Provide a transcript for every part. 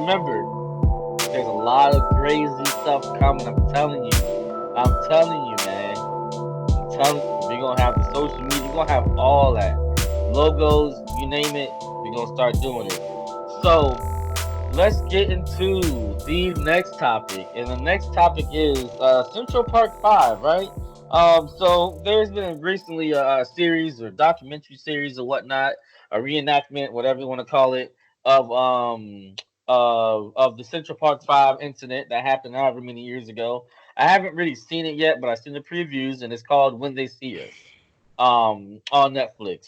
remember, there's a lot of crazy stuff coming. I'm telling you. I'm telling you, man. I'm telling you. We're gonna have the social media. We're gonna have all that. Logos, you name it. We're gonna start doing it. So let's get into the next topic. And the next topic is Central Park 5, right? So there's been recently a series or documentary series or whatnot, a reenactment, whatever you want to call it, of of the Central Park 5 incident that happened however many years ago. I haven't really seen it yet, but I've seen the previews, and it's called When They See Us, on Netflix.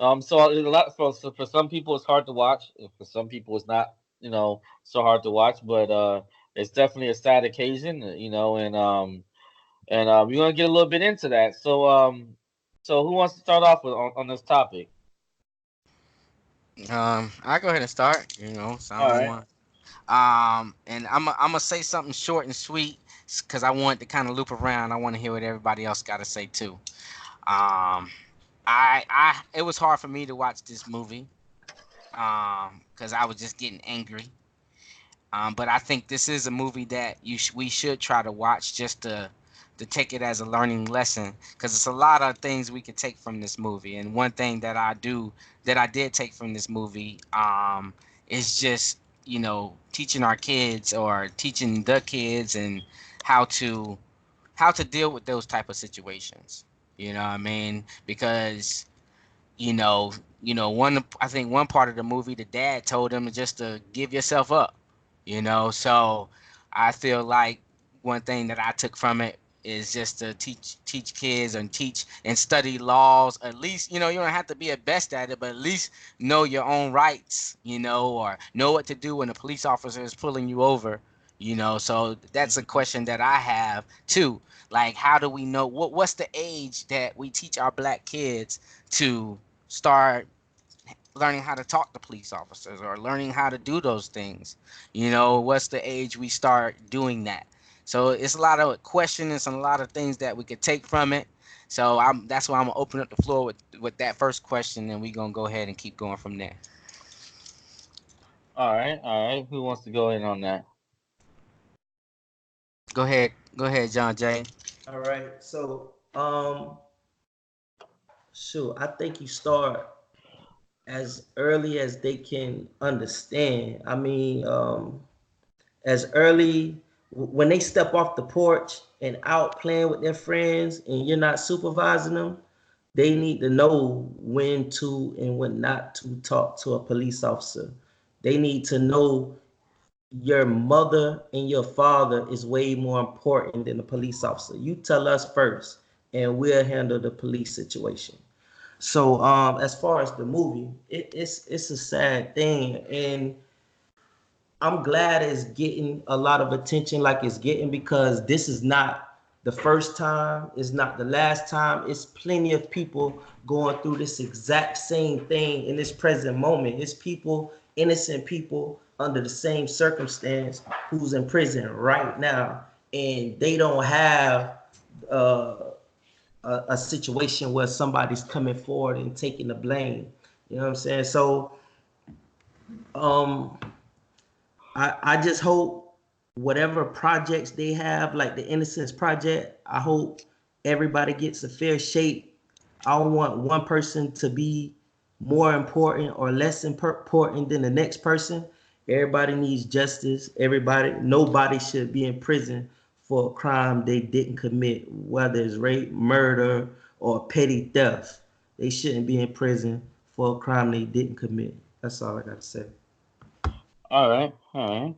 So a lot for some people it's hard to watch. And for some people it's not, so hard to watch. But it's definitely a sad occasion, and we're gonna get a little bit into that. So who wants to start off with on this topic? I go ahead and start. So I All don't right. want. And I'm gonna say something short and sweet because I want to kind of loop around. I want to hear what everybody else got to say too. Um, it was hard for me to watch this movie. Because I was just getting angry. But I think this is a movie that we should try to watch just to take it as a learning lesson because it's a lot of things we could take from this movie. And one thing that I did take from this movie is just teaching our kids or teaching the kids and how to how to deal with those type of situations. You know what I mean? Because you know, one I think one part of the movie, the dad told him just to give yourself up. So I feel like one thing that I took from it is just to teach kids and teach and study laws. At least you don't have to be a best at it, but at least know your own rights. Or know what to do when a police officer is pulling you over. So that's a question that I have too. Like, how do we know what's the age that we teach our black kids to start learning how to talk to police officers or learning how to do those things? What's the age we start doing that? So it's a lot of questions and a lot of things that we could take from it. So that's why I'm gonna open up the floor with that first question, and we're gonna go ahead and keep going from there. All right. All right. Who wants to go in on that? Go ahead, John Jay. All right. So, sure. I think you start as early as they can understand. I mean, as early when they step off the porch and out playing with their friends, and you're not supervising them, they need to know when to and when not to talk to a police officer. They need to know your mother and your father is way more important than a police officer. You tell us first, and we'll handle the police situation. So, as far as the movie, it's a sad thing, and I'm glad it's getting a lot of attention like it's getting because this is not the first time, it's not the last time. It's plenty of people going through this exact same thing in this present moment. It's people, innocent people under the same circumstance who's in prison right now, and they don't have uh, a situation where somebody's coming forward and taking the blame. You know what I'm saying? So, um, I just hope whatever projects they have, like the Innocence Project, I hope everybody gets a fair shake. I don't want one person to be more important or less important than the next person. Everybody needs justice. Nobody should be in prison for a crime they didn't commit, whether it's rape, murder, or petty theft. They shouldn't be in prison for a crime they didn't commit. That's all I got to say. All right. All right.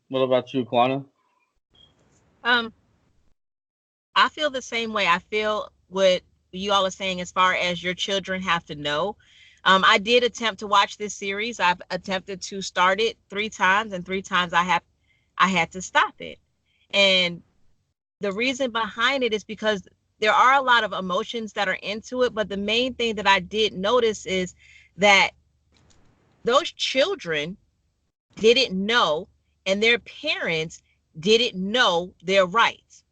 What about you, Quana? Um, I feel the same way. I feel what you all are saying as far as your children have to know. I did attempt to watch this series. I've attempted to start it 3 times, and 3 times I had to stop it. And the reason behind it is because there are a lot of emotions that are into it, but the main thing that I did notice is that those children didn't know, and their parents didn't know their rights.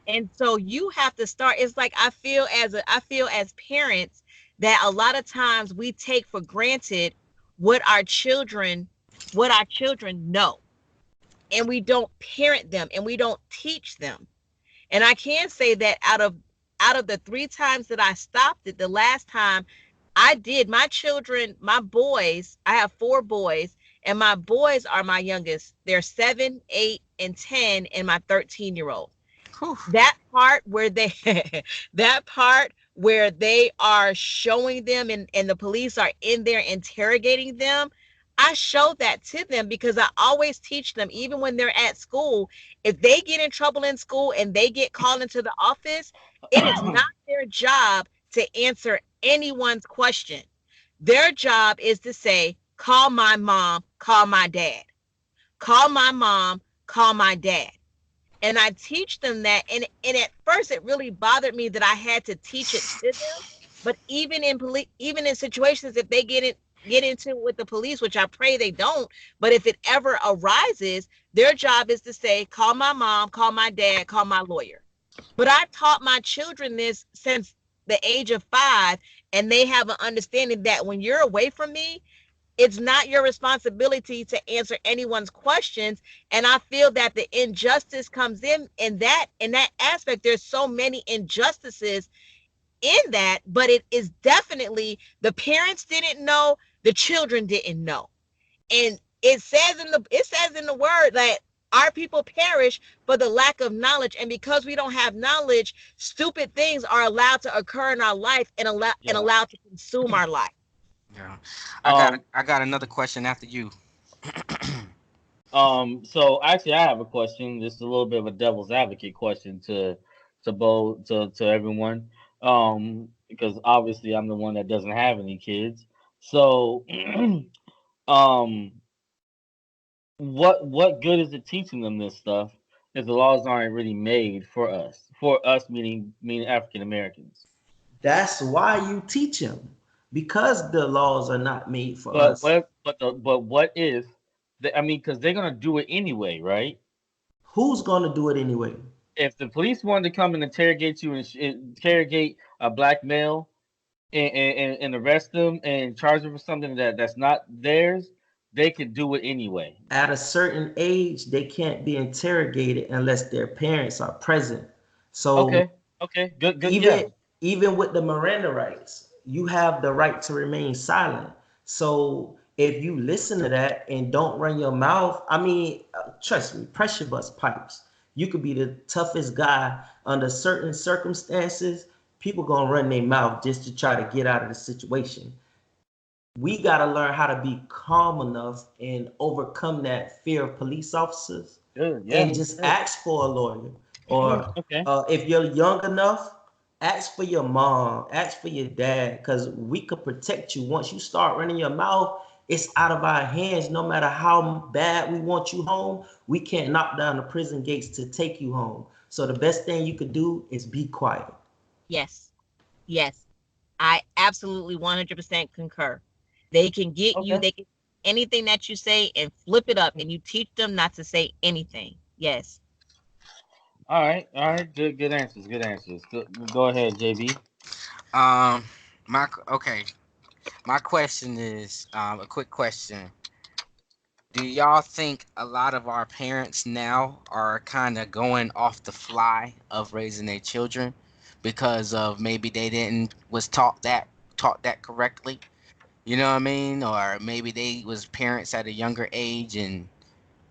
And so you have to start. It's like I feel as parents that a lot of times we take for granted what our children what our children know, and we don't parent them and we don't teach them. And I can say that out of the 3 times that I stopped it, the last time I did, my children, my boys, I have 4 boys, and my boys are my youngest. They're 7, 8, and 10, and my 13-year-old. That part where they that part where they are showing them, and the police are in there interrogating them, I show that to them because I always teach them, even when they're at school, if they get in trouble in school and they get called into the office, it is not their job to answer anyone's question. Their job is to say, call my mom, call my dad. Call my mom, call my dad. And I teach them that. And at first it really bothered me that I had to teach it to them. But even in situations, if they get into it with the police, which I pray they don't, but if it ever arises, their job is to say, call my mom, call my dad, call my lawyer. But I taught my children this since the age of 5, and they have an understanding that when you're away from me, it's not your responsibility to answer anyone's questions. And I feel that the injustice comes in that aspect. There's so many injustices in that, but it is definitely the parents didn't know, the children didn't know. And it says in the word that our people perish for the lack of knowledge. And because we don't have knowledge, stupid things are allowed to occur in our life and allowed to consume our life. Yeah. I got another question after you. So actually, I have a question. Just a little bit of a devil's advocate question to everyone. Because obviously I'm the one that doesn't have any kids. So, um, what good is it teaching them this stuff if the laws aren't really made for us? For us, meaning African Americans. That's why you teach them, because the laws are not made for But us. what if? I mean, because they're gonna do it anyway, right? Who's going to do it anyway? If the police wanted to come and interrogate you and interrogate a black male and arrest them and charge them for something that's not theirs, they could do it anyway. At a certain age, they can't be interrogated unless their parents are present. So Okay, okay, good, yeah. even with the Miranda rights, you have the right to remain silent. So if you listen to that and don't run your mouth, I mean, trust me, pressure bust pipes. You could be the toughest guy under certain circumstances. People gonna run their mouth just to try to get out of the situation. We got to learn how to be calm enough and overcome that fear of police officers, Good, yeah. and just ask for a lawyer. Or Okay. if you're young enough, ask for your mom, ask for your dad, because we could protect you. Once you start running your mouth, it's out of our hands. No matter how bad we want you home, we can't knock down the prison gates to take you home. So the best thing you could do is be quiet. Yes. Yes. I absolutely 100% concur. They can get you, Okay. they can anything that you say and flip it up, and you teach them not to say anything. Yes. All right, all right. Good answers. Good answers. Go ahead, JB. Um, okay. My question is a quick question. Do y'all think a lot of our parents now are kind of going off the fly of raising their children because of maybe they didn't was taught that correctly? You know what I mean? Or maybe they was parents at a younger age and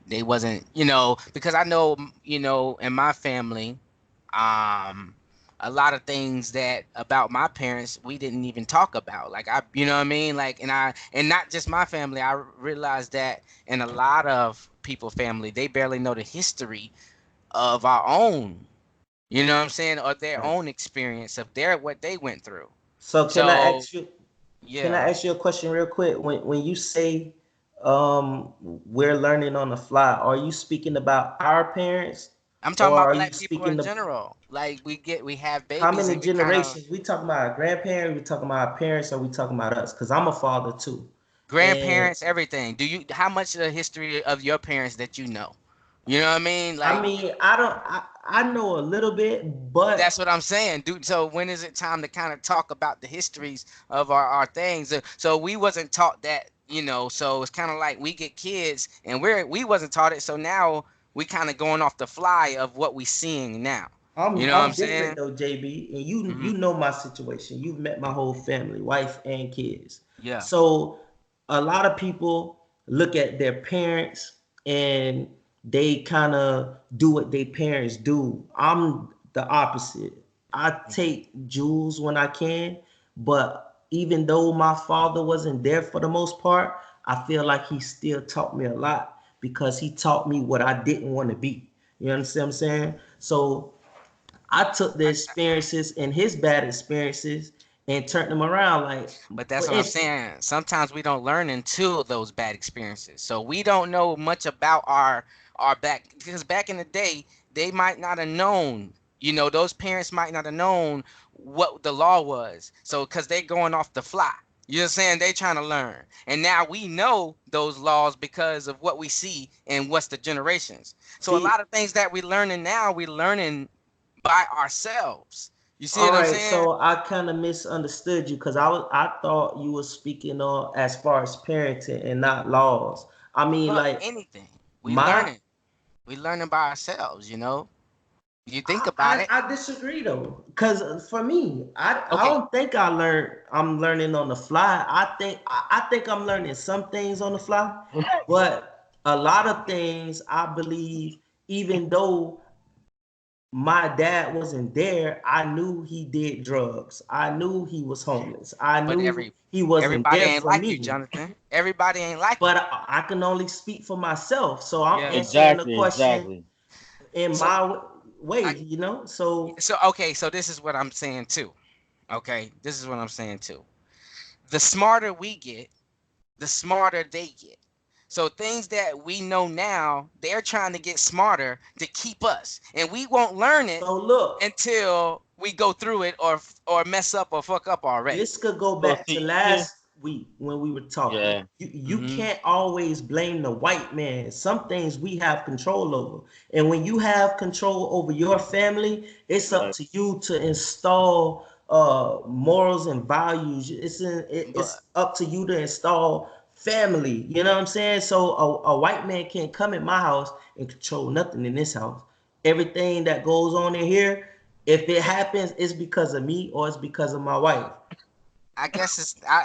they wasn't, because I know, in my family, um, a lot of things that about my parents we didn't even talk about. Like you know what I mean? Like, and not just my family. I realized that in a lot of people family, they barely know the history of our own. You know what I'm saying? Or their Right. own experience of what they went through. So So can I yeah, ask you a question real quick? When you say we're learning on the fly, are you speaking about our parents, I'm talking or about are you black people speaking in to general. Like we have how babies many and we kind of generations? We talking about our grandparents, we talking about our parents, or we talking about us? Because I'm a father too. And grandparents, everything. How much of the history of your parents that you know? You know what I mean? I Like, mean, I don't. I know a little bit, but That's what I'm saying, dude. So when is it time to kind of talk about the histories of our things? So we wasn't taught that, you know. So it's kind of like we get kids and we wasn't taught it. So now we kind of going off the fly of what we seeing now. You know what I'm I'm different saying? though, JB, and Hmm. you know my situation. You've met my whole family, wife and kids. Yeah. So a lot of people look at their parents and they kind of do what their parents do. I'm the opposite. I Hmm. take jewels when I can, but even though my father wasn't there for the most part, I feel like he still taught me a lot because he taught me what I didn't want to be. You understand what I'm saying? So I took the experiences and his bad experiences and turned them around. Like, But for that's what I'm instance, saying. Sometimes we don't learn until those bad experiences. So we don't know much about our back because back in the day, they might not have known. You know, those parents might not have known what the law was. So because they're going off the fly. You know what I'm saying? They trying to learn. And now we know those laws because of what we see and what's the generations. So a see, lot of things that we learning now, we learning by ourselves. You see all what I'm right. saying? So I kind of misunderstood you because I thought you were speaking on as far as parenting and not laws. I mean, Well, like anything. We my learning. We learning by ourselves, you know? You think about it. I disagree though, because for me, I Okay. don't think I'm learning on the fly. I think I'm learning some things on the fly, but a lot of things I believe, even though my dad wasn't there, I knew he did drugs. I knew he was homeless. I But knew he wasn't everybody there ain't for like you, me. Jonathan. Everybody ain't like you. But I can only speak for myself, so I'm Yeah. answering the Exactly, question exactly. in So my way. I So so okay, so this is what I'm saying too. Okay? This is what I'm saying too. The smarter we get, the smarter they get. So things that we know now, they're trying to get smarter to keep us. And we won't learn it so look. until we go through it or mess up or fuck up already. This could go So back to see, even last week when we were talking. yeah, You Hmm. can't always blame the white man. Some things we have control over. And when you have control over your family, it's up right. to you to install morals and values. It's But up to you to install family. You know what I'm saying? So a white man can't come in my house and control nothing in this house. Everything that goes on in here, if it happens, it's because of me or it's because of my wife. I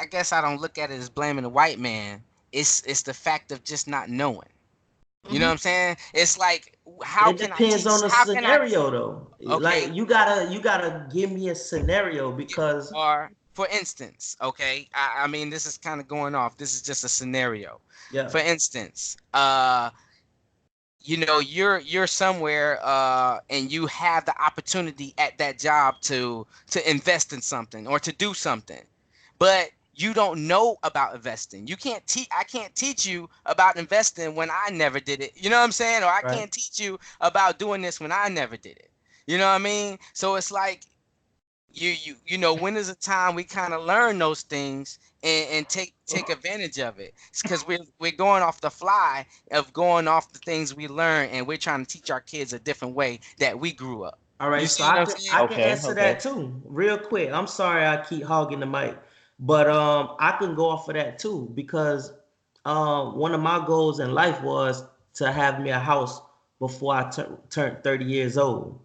guess I don't look at it as blaming the white man. It's the fact of just not knowing. You know what Hmm. I'm saying? It's like It depends on the how can I scenario though. okay, Like you gotta give me a scenario because or for instance, okay, I mean this is kind of going off. This is just a scenario. yeah. For instance, you know, you're somewhere and you have the opportunity at that job to invest in something or to do something, but you don't know about investing. You can't teach I can't teach you about investing when I never did it. You know what I'm saying? Or I Right. can't teach you about doing this when I never did it. You know what I mean? So it's like you know, when is a time we kind of learn those things and take advantage of it? It's because we're going off the fly of going off the things we learn, and we're trying to teach our kids a different way that we grew up. All You right, so see what I'm saying? I can Okay, answer okay. that too, real quick. I'm sorry I keep hogging the mic, but I can go off of that too because one of my goals in life was to have me a house before I turned 30 years old.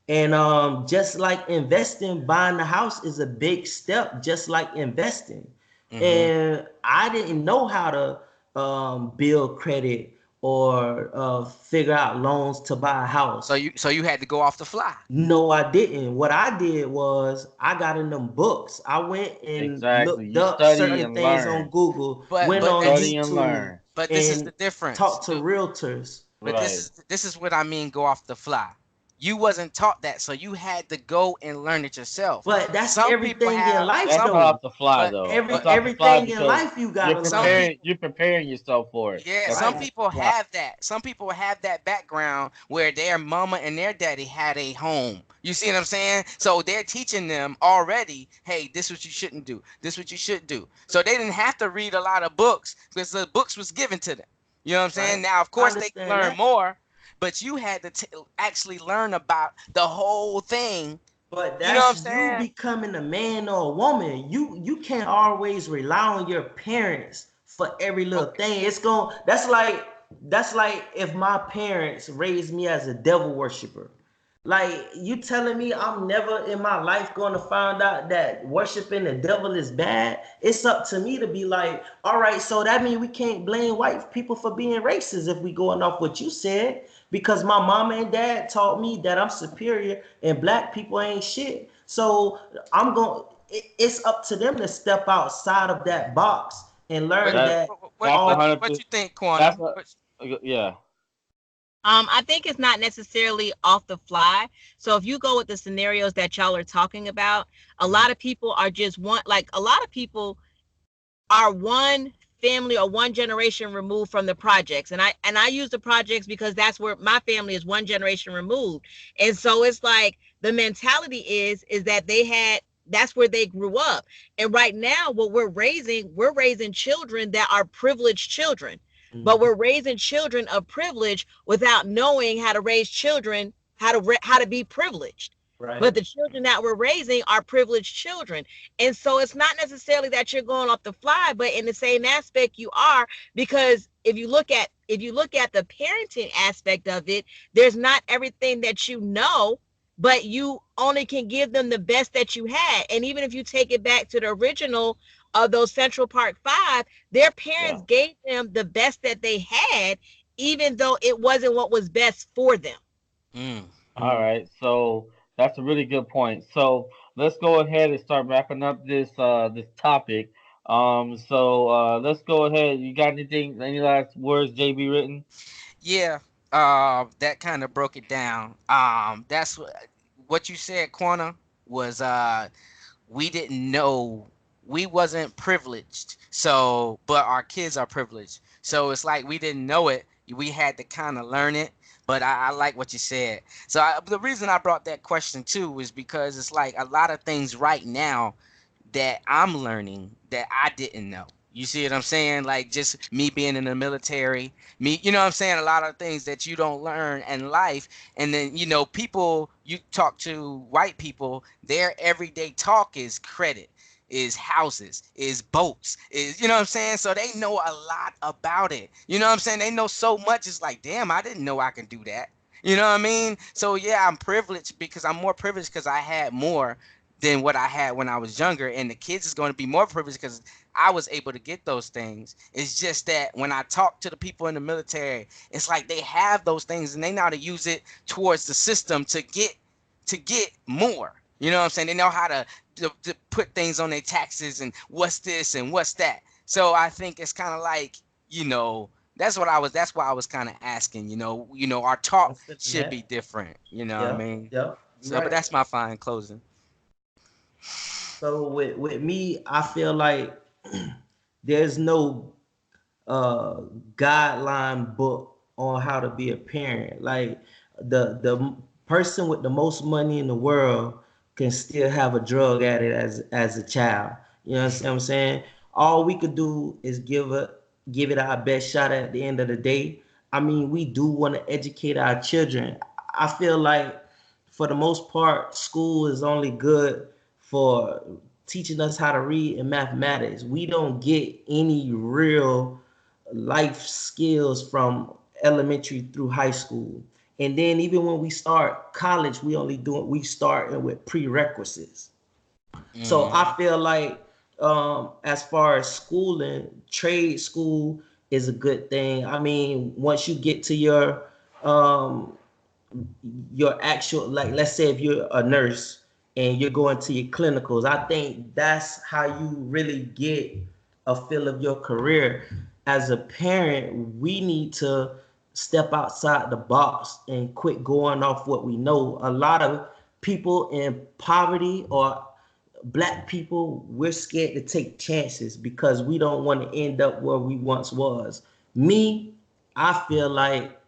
And just like investing, buying the house is a big step, just like investing. Hmm. And I didn't know how to build credit or figure out loans to buy a So house. you had to go off the fly. No, I didn't. What I did was I got in them books. I went and Exactly. looked You up study certain and things on learn. Google, But went but on that's Study and YouTube, learn. but this is the and difference. talked to realtors. But Right. this is what I mean. Go off the fly. You wasn't taught that, so you had to go and learn it yourself. But that's Some people everything in have life That's some, not off though. the fly but though. That's off the fly Everything in because life you you're gotta some learn. preparing people you're preparing yourself for it. yeah, That's some Right. off the people fly. have that. Some people have that background where their mama and their daddy had a home. You see what I'm saying? So they're teaching them already, hey, this is what you shouldn't do. This is what you should do. So they didn't have to read a lot of books because the books was given to them. You know what I'm saying? Right. Now, of I course, they can understand learn that. more, but you had to actually learn about the whole thing. But You know what I'm that's you saying? becoming a man or a woman. You can't always rely on your parents for every little Okay. thing. That's like if my parents raised me as a devil worshiper. Like you telling me I'm never in my life going to find out that worshiping the devil is bad. It's up to me to be like, all right, so that means we can't blame white people for being racist if we going off what you said. Because my mama and dad taught me that I'm superior and black people ain't shit. So it's up to them to step outside of that box and What learn what That that what what, that's a what, all you, hundred what percent. you think, That's Quana? a yeah. I think it's not necessarily off the fly. So if you go with the scenarios that y'all are talking about, a lot of people are just a lot of people are one family or one generation removed from the projects. And I use the projects because that's where my family is one generation removed. And so it's like the mentality is that that's where they grew up. And right now what we're raising children that are privileged children. But we're raising children of privilege without knowing how to raise children, how to be privileged. right. But the children that we're raising are privileged children. And so it's not necessarily that you're going off the fly, but in the same aspect you are, because if you look at the parenting aspect of it, there's not everything that you know, but you only can give them the best that you had. And even if you take it back to the original of those Central Park Five, their Yeah. parents gave them the best that they had, even though it wasn't what was best for them. Mm. All right. So that's a really good point. So let's go ahead and start wrapping up this topic. Let's go ahead. You got anything? Any last words, JB written? Yeah, that kind of broke it down. That's what you said, Quana, was we didn't know, we wasn't privileged, so but our kids are privileged, so it's like we didn't know it, we had to kind of learn it. But I like what you said. So the reason I brought that question too is because it's like a lot of things right now that I'm learning that I didn't know. You see what I'm saying? Like just me being in the military, me, you know what I'm saying? A lot of things that you don't learn in life. And then, people, you talk to white people, their everyday talk is credit, is houses, is boats, is, you know what I'm saying? So they know a lot about it. You know what I'm saying? They know so much. It's like, damn, I didn't know I can do that. You know what I mean? So yeah, I'm privileged because I'm more privileged because I had more than what I had when I was younger. And the kids is going to be more privileged because I was able to get those things. It's just that when I talk to the people in the military, it's like they have those things and they know how to use it towards the system to get more. You know what I'm saying? They know how to put things on their taxes and what's this and what's that. So I think it's kind of like, you know, that's why I was kind of asking, our talk That's good to should have. be different, you know what I Yeah, mean? yeah, you're So, but right. that's my fine closing. So with me, I feel like there's no uh guideline book on how to be a parent. Like the person with the most money in the world can still have a drug addict as a child. You know what I'm saying? All we could do is give it our best shot at the end of the day. I mean, we do want to educate our children. I feel like for the most part, school is only good for teaching us how to read and mathematics. We don't get any real life skills from elementary through high school. And then even when we start college, we starting with prerequisites. So I Mm-hmm. feel like as far as schooling, trade school is a good thing. I mean, once you get to um your actual, like, let's say if you're a nurse and you're going to your clinicals, I think that's how you really get a feel of your career. As a parent, we need to step outside the box and quit going off what we know. A lot of people in poverty or black people, we're scared to take chances because we don't want to end up where we once was. Me, I feel like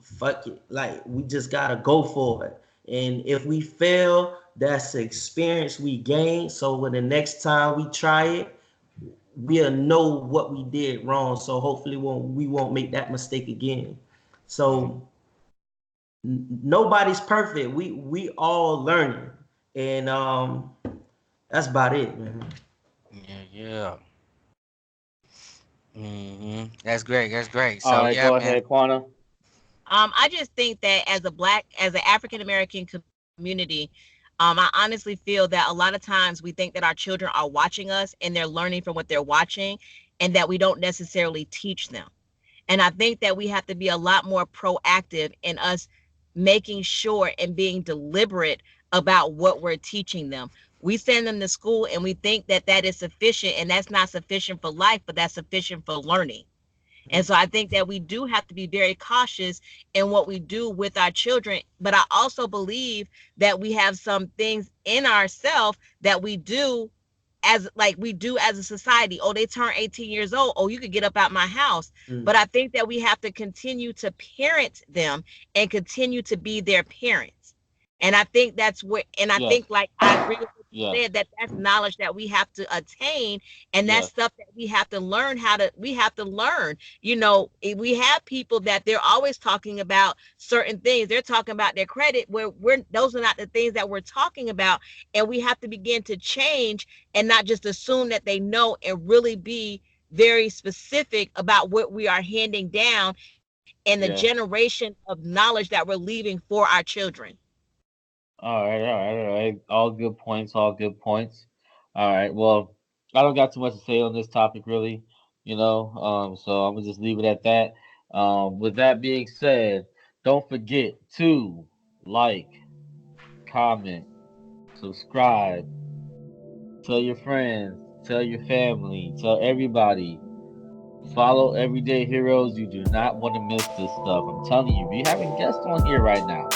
fuck it. Like we just gotta go for it. And if we fail, that's the experience we gain. So when the next time we try it, we'll know what we did wrong. So hopefully we won't make that mistake again. So nobody's perfect. We all learning, and that's about it, man. Yeah. That's great. That's great. All So right, yeah, go man. ahead, Quana. I just think that as an African American community, I honestly feel that a lot of times we think that our children are watching us and they're learning from what they're watching, and that we don't necessarily teach them. And I think that we have to be a lot more proactive in us making sure and being deliberate about what we're teaching them. We send them to school and we think that that is sufficient, and that's not sufficient for life, but that's sufficient for learning. And so I think that we do have to be very cautious in what we do with our children. But I also believe that we have some things in ourselves that we do as a society. Oh, they turn 18 years old. Oh, you could get up out my house. But I think that we have to continue to parent them and continue to be their parents. And I think that's where, and I Yes, think, like, I agree with what you yes, said, that that's knowledge that we have to attain, and that's yes, stuff that we have to learn we have to learn. We have people that they're always talking about certain things. They're talking about their credit, where those are not the things that we're talking about. And we have to begin to change and not just assume that they know, and really be very specific about what we are handing down and the yes. generation of knowledge that we're leaving for our children. All right, all right, all right. All good points, all good points. All right, well, I don't got too much to say on this topic, really, so I'm gonna just leave it at that. With that being said, don't forget to like, comment, subscribe, tell your friends, tell your family, tell everybody. Follow Everyday Heroes. You do not want to miss this stuff. I'm telling you, we having guests on here right now.